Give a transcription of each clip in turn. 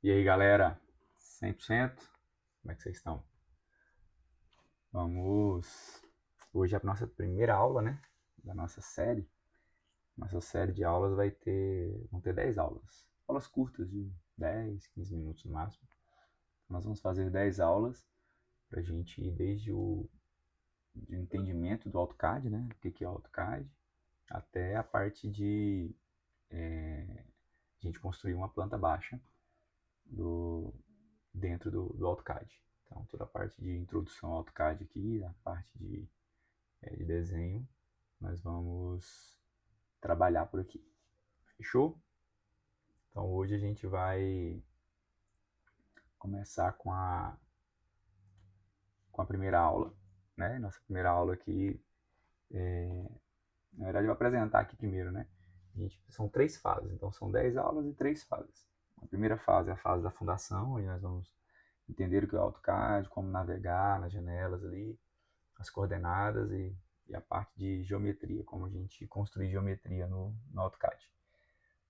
E aí, galera? 100%? Como é que vocês estão? Vamos. Hoje é a nossa primeira aula, né? Da nossa série. Nossa série de aulas vão ter 10 aulas. Aulas curtas de 10, 15 minutos no máximo. Nós vamos fazer 10 aulas para a gente ir desde o de entendimento do AutoCAD, né? O que é o AutoCAD, até a parte de a gente construir uma planta baixa do, dentro do AutoCAD. Então, toda a parte de introdução ao AutoCAD aqui, a parte de desenho, nós vamos trabalhar por aqui. Fechou? Então, hoje a gente vai começar com a primeira aula. Né? Nossa primeira aula aqui, na verdade, eu vou apresentar aqui primeiro. Né? São 3 fases, então são 10 aulas e 3 fases. A primeira fase é a fase da fundação, onde nós vamos entender o que é o AutoCAD, como navegar nas janelas ali, as coordenadas e a parte de geometria, como a gente construir geometria no AutoCAD.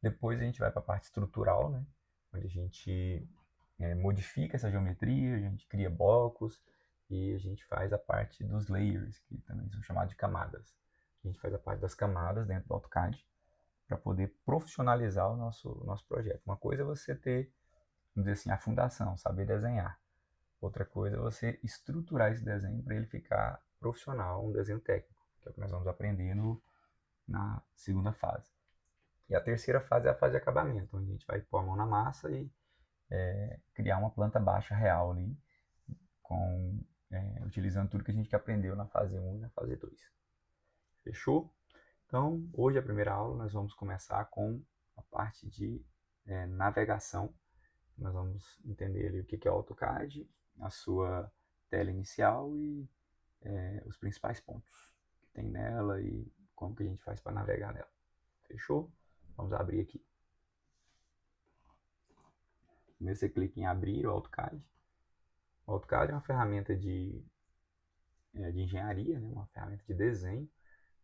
Depois a gente vai para a parte estrutural, né? Onde a gente modifica essa geometria, a gente cria blocos e a gente faz a parte dos layers, que também são chamados de camadas. A gente faz a parte das camadas dentro do AutoCAD para poder profissionalizar o nosso projeto. Uma coisa é você ter, vamos dizer assim, a fundação, saber desenhar. Outra coisa é você estruturar esse desenho para ele ficar profissional, um desenho técnico, que é o que nós vamos aprender na segunda fase. E a terceira fase é a fase de acabamento, onde a gente vai pôr a mão na massa e criar uma planta baixa real ali, utilizando tudo que a gente aprendeu na fase 1 e na fase 2. Fechou? Então, hoje a primeira aula nós vamos começar com a parte de navegação. Nós vamos entender ali o que é o AutoCAD, a sua tela inicial e os principais pontos que tem nela e como que a gente faz para navegar nela. Fechou? Vamos abrir aqui. Primeiro você clica em abrir o AutoCAD. O AutoCAD é uma ferramenta de engenharia, né? Uma ferramenta de desenho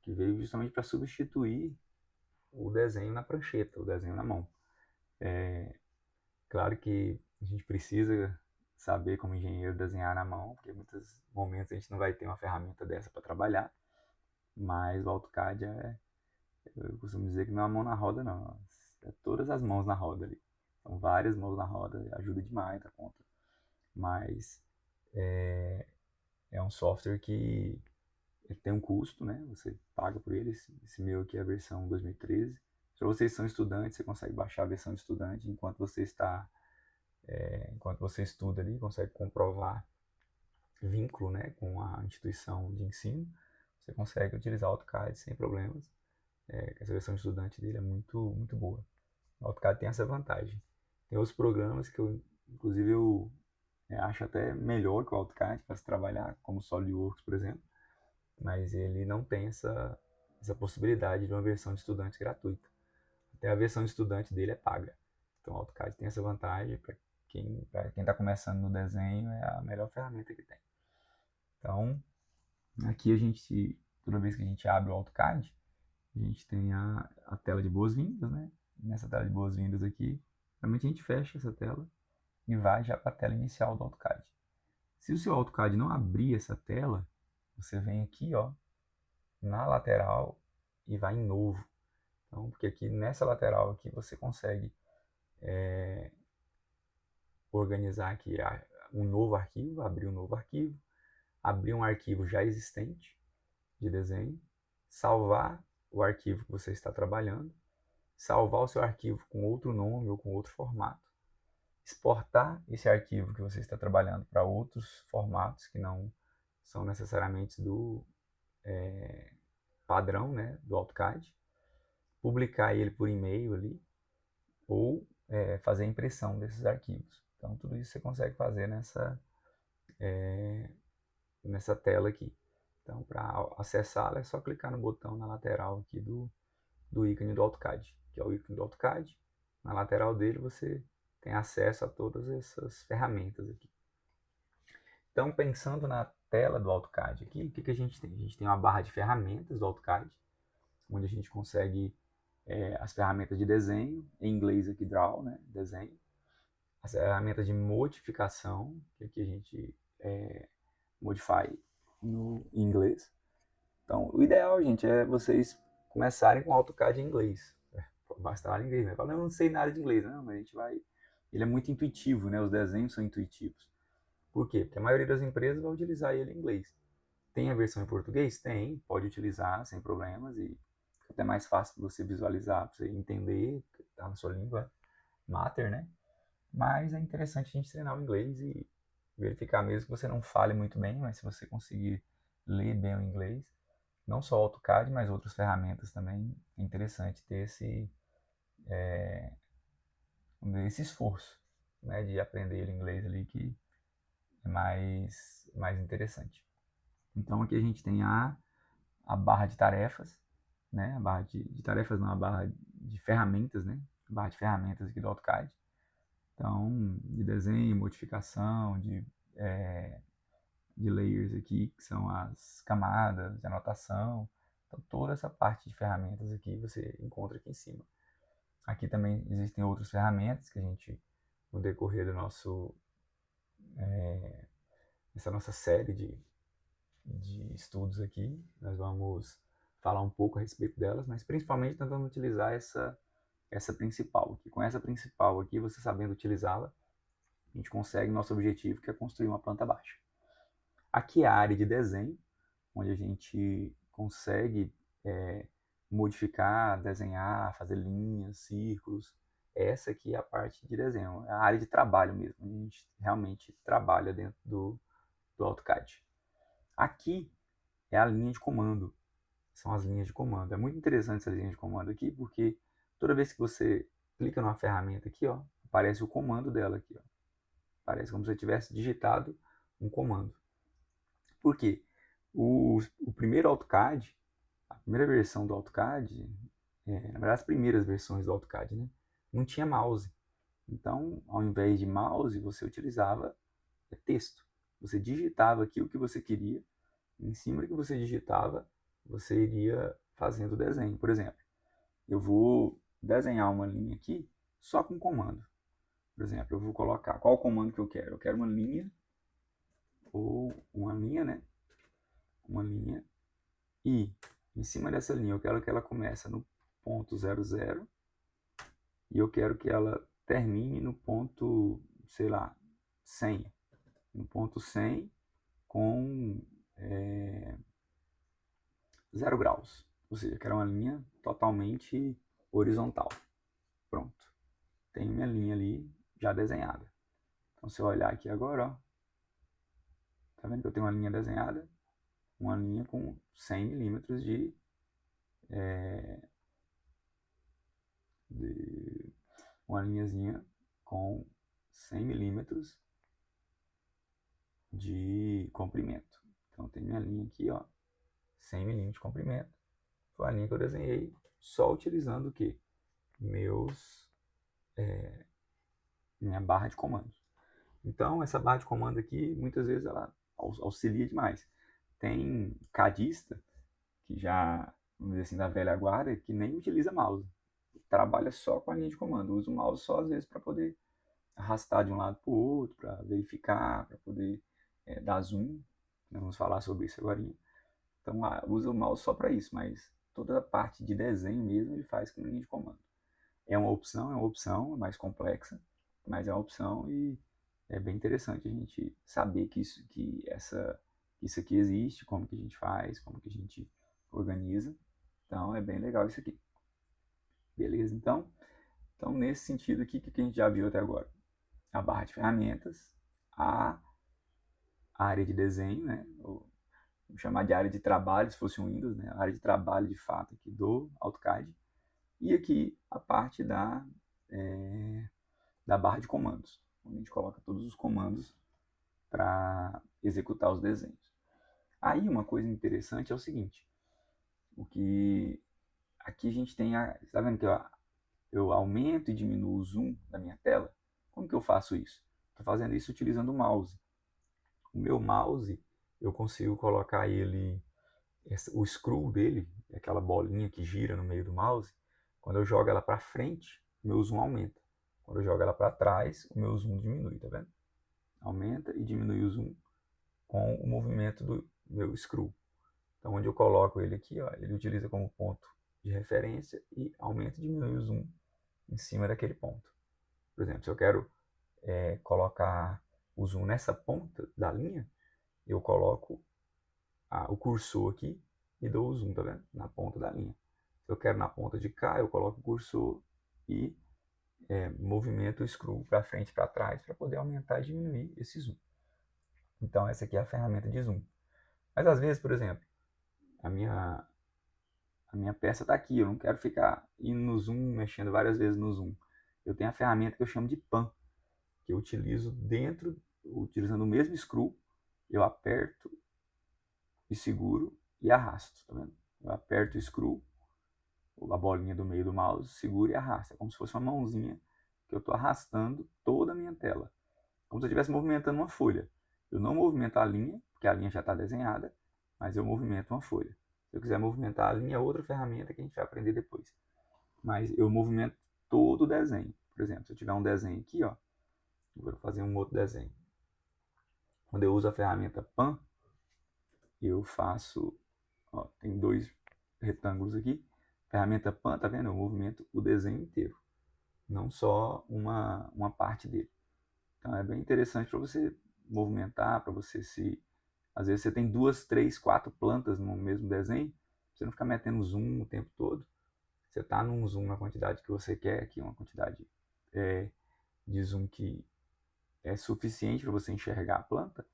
que veio justamente para substituir o desenho na prancheta, o desenho na mão. Claro que a gente precisa saber como engenheiro desenhar na mão, porque em muitos momentos a gente não vai ter uma ferramenta dessa para trabalhar, mas o AutoCAD eu costumo dizer que não é uma mão na roda não, é todas as mãos na roda ali. São várias mãos na roda, ajuda demais a conta. Mas é um software que ele tem um custo, né? Você paga por ele. Esse meu aqui é a versão 2013. Se vocês são estudantes, você consegue baixar a versão de estudante enquanto você estuda ali, consegue comprovar vínculo, né, com a instituição de ensino. Você consegue utilizar o AutoCAD sem problemas. Essa versão de estudante dele é muito boa. O AutoCAD tem essa vantagem. Tem outros programas que inclusive eu acho até melhor que o AutoCAD para se trabalhar, como o SolidWorks, por exemplo, mas ele não tem essa possibilidade de uma versão de estudante gratuita. Até a versão de estudante dele é paga. Então o AutoCAD tem essa vantagem para quem está começando no desenho, é a melhor ferramenta que tem. Então, aqui toda vez que a gente abre o AutoCAD, a gente tem a tela de boas-vindas, né? Nessa tela de boas-vindas aqui, realmente a gente fecha essa tela e vai já para a tela inicial do AutoCAD. Se o seu AutoCAD não abrir essa tela, você vem aqui, ó, na lateral e vai em novo. Então, porque aqui nessa lateral aqui você consegue organizar aqui um novo arquivo, abrir um novo arquivo, abrir um arquivo já existente de desenho, salvar o arquivo que você está trabalhando, salvar o seu arquivo com outro nome ou com outro formato, exportar esse arquivo que você está trabalhando para outros formatos que não são necessariamente do padrão, né, do AutoCAD, publicar ele por e-mail ali, ou fazer a impressão desses arquivos. Então, tudo isso você consegue fazer nessa tela aqui. Então, para acessá-la, é só clicar no botão na lateral aqui do ícone do AutoCAD, que é o ícone do AutoCAD. Na lateral dele, você tem acesso a todas essas ferramentas aqui. Então, pensando na tela do AutoCAD aqui, o que a gente tem? A gente tem uma barra de ferramentas do AutoCAD, onde a gente consegue as ferramentas de desenho, em inglês aqui Draw, né, desenho. as ferramentas de modificação, que aqui a gente modify em inglês. Então, o ideal, gente, é vocês começarem com AutoCAD em inglês. Basta falar em inglês, né? Fala, eu não sei nada de inglês, não, mas a gente vai... Ele é muito intuitivo, né? Os desenhos são intuitivos. Por quê? Porque a maioria das empresas vai utilizar ele em inglês. Tem a versão em português? Tem, pode utilizar sem problemas e fica até mais fácil para você visualizar, para você entender, tá na sua língua mater, né? Mas é interessante a gente treinar o inglês e verificar mesmo que você não fale muito bem, mas se você conseguir ler bem o inglês, não só o AutoCAD, mas outras ferramentas também, é interessante ter esse esforço, né, de aprender o inglês ali, que é mais interessante. Então aqui a gente tem a barra de tarefas, né, a barra de tarefas não, a barra de ferramentas, né, a barra de ferramentas aqui do AutoCAD. Então, de desenho, modificação, de layers aqui, que são as camadas de anotação. Então, toda essa parte de ferramentas aqui você encontra aqui em cima. Aqui também existem outras ferramentas que a gente, no decorrer do essa nossa série de estudos aqui, nós vamos falar um pouco a respeito delas, mas principalmente tentando utilizar essa principal aqui. Com essa principal aqui, você sabendo utilizá-la, a gente consegue nosso objetivo, que é construir uma planta baixa. Aqui é a área de desenho, onde a gente consegue modificar, desenhar, fazer linhas, círculos. Essa aqui é a parte de desenho, é a área de trabalho mesmo, onde a gente realmente trabalha dentro do AutoCAD. Aqui é a linha de comando, são as linhas de comando. É muito interessante essa linha de comando aqui, porque toda vez que você clica numa ferramenta aqui, ó, aparece o comando dela aqui, ó. Parece como se você tivesse digitado um comando. Por quê? O primeiro AutoCAD, a primeira versão do AutoCAD, na verdade as primeiras versões do AutoCAD, né, não tinha mouse. Então, ao invés de mouse, você utilizava texto. Você digitava aqui o que você queria, em cima do que você digitava, você iria fazendo o desenho. Por exemplo, eu vou desenhar uma linha aqui só com comando. Por exemplo, eu vou colocar qual o comando que eu quero. Eu quero uma linha, ou uma linha, né? Uma linha, e em cima dessa linha eu quero que ela comece no ponto 00 e eu quero que ela termine no ponto, sei lá, 100. No ponto 100 com 0 graus. Ou seja, eu quero uma linha totalmente horizontal. Pronto. Tenho minha linha ali já desenhada. Então, se eu olhar aqui agora, ó, tá vendo que eu tenho uma linha desenhada? Uma linha com 100 milímetros de uma linhazinha com 100 milímetros de comprimento. Então tem minha linha aqui, ó, 100 milímetros de comprimento. Foi a linha que eu desenhei só utilizando o quê? Minha barra de comandos. Então essa barra de comando aqui, muitas vezes ela auxilia demais. Tem cadista que já, vamos dizer assim, da velha guarda, que nem utiliza mouse. Trabalha só com a linha de comando. Usa o mouse só às vezes para poder arrastar de um lado para o outro, para verificar, para poder dar zoom. Nós vamos falar sobre isso agora. Então usa o mouse só para isso, mas toda a parte de desenho mesmo ele faz com linha de comando. É uma opção, é mais complexa, mas é uma opção e é bem interessante a gente saber que isso aqui existe, como que a gente faz, como que a gente organiza. Então é bem legal isso aqui. Beleza? Então nesse sentido aqui, o que a gente já viu até agora? A barra de ferramentas, a área de desenho, né? Ou, vamos chamar de área de trabalho, se fosse um Windows, né? A área de trabalho de fato aqui do AutoCAD. E aqui a parte da barra de comandos, onde a gente coloca todos os comandos para executar os desenhos. Aí uma coisa interessante é o seguinte, o que aqui a gente tem, está vendo que eu aumento e diminuo o zoom da minha tela? Como que eu faço isso? Estou fazendo isso utilizando o mouse. O meu mouse, eu consigo colocar ele, o scroll dele, aquela bolinha que gira no meio do mouse, quando eu jogo ela para frente, meu zoom aumenta. Quando eu jogo ela para trás, o meu zoom diminui, tá vendo? Aumenta e diminui o zoom com o movimento do meu screw. Então, onde eu coloco ele aqui, ó, ele utiliza como ponto de referência e aumenta e diminui o zoom em cima daquele ponto. Por exemplo, se eu quero colocar o zoom nessa ponta da linha, eu coloco o cursor aqui e dou o zoom, tá vendo? Na ponta da linha. Se eu quero na ponta de cá, eu coloco o cursor e movimento o screw para frente e para trás para poder aumentar e diminuir esse zoom. Então, essa aqui é a ferramenta de zoom. Mas às vezes, por exemplo, a minha peça está aqui, eu não quero ficar indo no zoom, mexendo várias vezes no zoom. Eu tenho a ferramenta que eu chamo de pan, que eu utilizo utilizando o mesmo screw, eu aperto e seguro e arrasto, tá vendo? Eu aperto o screw, a bolinha do meio do mouse, seguro e arrasto. É como se fosse uma mãozinha que eu estou arrastando toda a minha tela. Como se eu estivesse movimentando uma folha. Eu não movimento a linha, porque a linha já está desenhada, mas eu movimento uma folha. Se eu quiser movimentar a linha, é outra ferramenta que a gente vai aprender depois. Mas eu movimento todo o desenho. Por exemplo, se eu tiver um desenho aqui, ó, vou fazer um outro desenho. Quando eu uso a ferramenta Pan, eu faço, ó, tem dois retângulos aqui. Ferramenta Pan, tá vendo? Eu movimento o desenho inteiro, não só uma parte dele. Então é bem interessante para você movimentar, para você se... Às vezes você tem 2, 3, 4 plantas no mesmo desenho, você não ficar metendo zoom o tempo todo. Você está num zoom na quantidade que você quer, aqui uma quantidade de zoom que é suficiente para você enxergar a planta.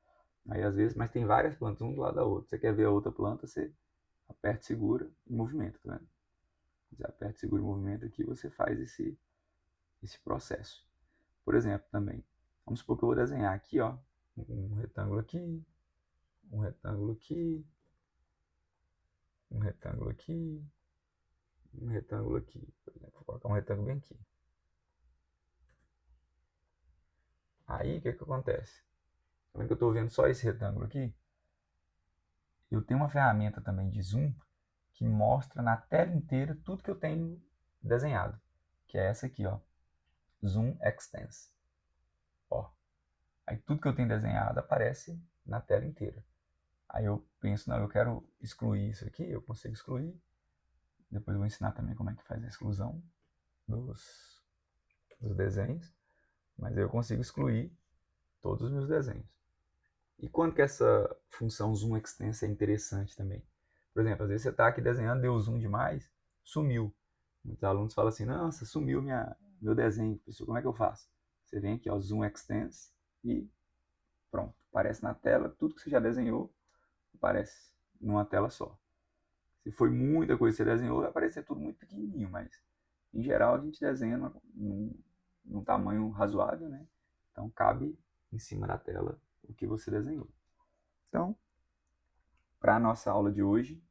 Aí às vezes, mas tem várias plantas um do lado da outra. Você quer ver a outra planta, você aperta, segura e movimenta, tá vendo? Você aperta, segura e movimenta aqui, você faz esse processo. Por exemplo, também, vamos supor que eu vou desenhar aqui, ó, um retângulo aqui, um retângulo aqui, um retângulo aqui, um retângulo aqui. Por exemplo, vou colocar um retângulo bem aqui. Aí, o que acontece? Tá vendo que eu estou vendo só esse retângulo aqui? Eu tenho uma ferramenta também de zoom que mostra na tela inteira tudo que eu tenho desenhado, que é essa aqui, ó, Zoom Extends. Ó, aí tudo que eu tenho desenhado aparece na tela inteira. Aí eu penso, não, eu quero excluir isso aqui, eu consigo excluir. Depois eu vou ensinar também como é que faz a exclusão dos desenhos, mas eu consigo excluir todos os meus desenhos. E quando que essa função Zoom Extends é interessante também? Por exemplo, às vezes você está aqui desenhando, deu zoom demais, sumiu. Muitos alunos falam assim, nossa, sumiu meu desenho. Professor, como é que eu faço? Você vem aqui, ó, Zoom Extends e pronto. Aparece na tela, tudo que você já desenhou aparece numa tela só. Se foi muita coisa que você desenhou, vai aparecer tudo muito pequenininho, mas em geral a gente desenha num tamanho razoável, né? Então cabe em cima da tela o que você desenhou. Então, para a nossa aula de hoje,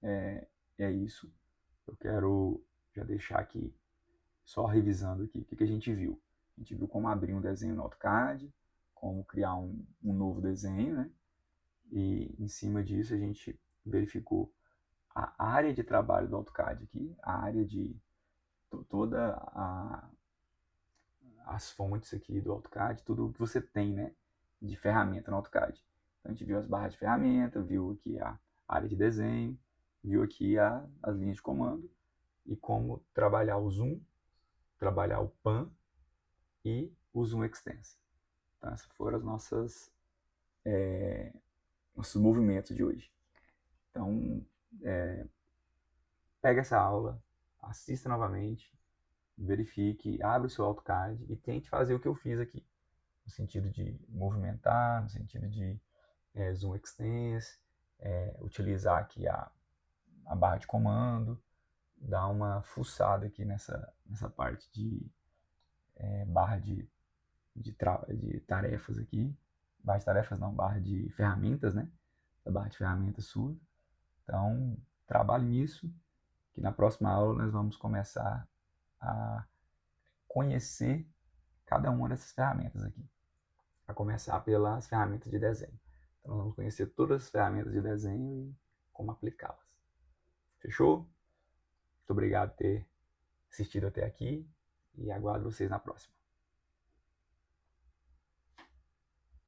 é isso. Eu quero já deixar aqui, só revisando aqui, o que a gente viu. A gente viu como abrir um desenho no AutoCAD, como criar um novo desenho, né? E em cima disso a gente verificou a área de trabalho do AutoCAD aqui, a área de toda as fontes aqui do AutoCAD, tudo o que você tem, né, de ferramenta no AutoCAD. Então a gente viu as barras de ferramenta, viu aqui a área de desenho, viu aqui as linhas de comando e como trabalhar o zoom, trabalhar o pan e o zoom extens. Então esses foram os nossos movimentos de hoje. Então pega essa aula, assista novamente, verifique, abre o seu AutoCAD e tente fazer o que eu fiz aqui, no sentido de movimentar, no sentido de zoom extens, utilizar aqui a barra de comando, dar uma fuçada aqui nessa parte de barra de tarefas aqui, barra de tarefas não, barra de ferramentas, né? A barra de ferramentas sua. Então, trabalhe nisso, que na próxima aula nós vamos começar a conhecer cada uma dessas ferramentas aqui. A começar pelas ferramentas de desenho. Então, nós vamos conhecer todas as ferramentas de desenho e como aplicá-las. Fechou? Muito obrigado por ter assistido até aqui e aguardo vocês na próxima.